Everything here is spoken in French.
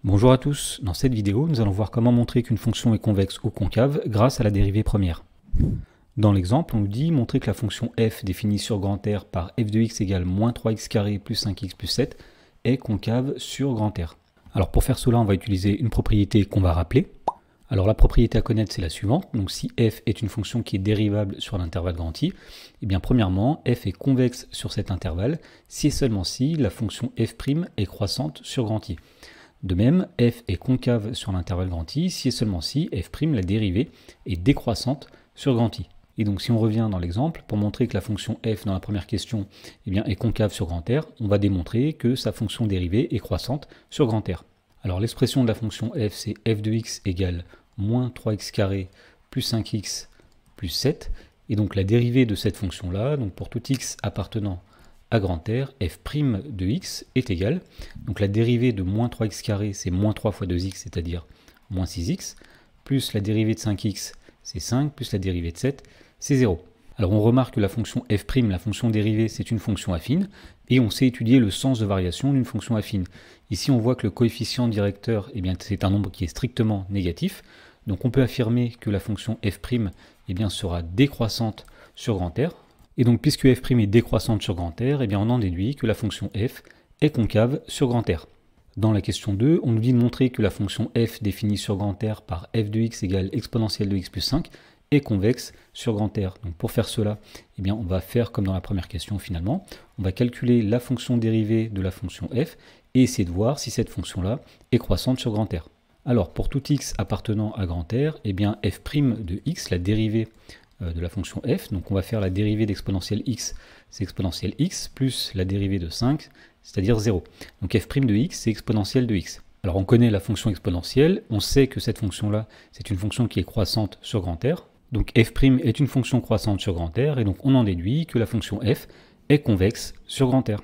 Bonjour à tous, dans cette vidéo nous allons voir comment montrer qu'une fonction est convexe ou concave grâce à la dérivée première. Dans l'exemple on nous dit montrer que la fonction f définie sur grand R par f de x égale moins 3x carré plus 5x plus 7 est concave sur grand R. Alors pour faire cela on va utiliser une propriété qu'on va rappeler. Alors la propriété à connaître c'est la suivante, donc si f est une fonction qui est dérivable sur l'intervalle grand I, eh bien premièrement f est convexe sur cet intervalle si et seulement si la fonction f' est croissante sur grand I. De même, f est concave sur l'intervalle grand I si et seulement si f', la dérivée, est décroissante sur grand I. Et donc si on revient dans l'exemple, pour montrer que la fonction f dans la première question est concave sur grand R, on va démontrer que sa fonction dérivée est croissante sur grand R. Alors l'expression de la fonction f, c'est f de x égale moins 3x carré plus 5x plus 7. Et donc la dérivée de cette fonction-là, donc pour tout x appartenant à grand R, f' de x est égale, donc la dérivée de moins 3x carré, c'est moins 3 fois 2x, c'est-à-dire moins 6x, plus la dérivée de 5x, c'est 5, plus la dérivée de 7, c'est 0. Alors on remarque que la fonction f', la fonction dérivée, c'est une fonction affine, et on sait étudier le sens de variation d'une fonction affine. Ici on voit que le coefficient directeur, c'est un nombre qui est strictement négatif, donc on peut affirmer que la fonction f' sera décroissante sur grand R. Et donc, puisque f' est décroissante sur grand R, on en déduit que la fonction f est concave sur grand R. Dans la question 2, on nous dit de montrer que la fonction f définie sur grand R par f de x égale exponentielle de x plus 5 est convexe sur grand R. Donc pour faire cela, on va faire comme dans la première question finalement. On va calculer la fonction dérivée de la fonction f et essayer de voir si cette fonction-là est croissante sur grand R. Alors pour tout x appartenant à grand R, f' de x, la dérivée de la fonction f, donc on va faire la dérivée d'exponentielle x, c'est exponentielle x, plus la dérivée de 5, c'est-à-dire 0. Donc f' de x, c'est exponentielle de x. Alors on connaît la fonction exponentielle, on sait que cette fonction-là, c'est une fonction qui est croissante sur grand R. Donc f' est une fonction croissante sur grand R, et donc on en déduit que la fonction f est convexe sur grand R.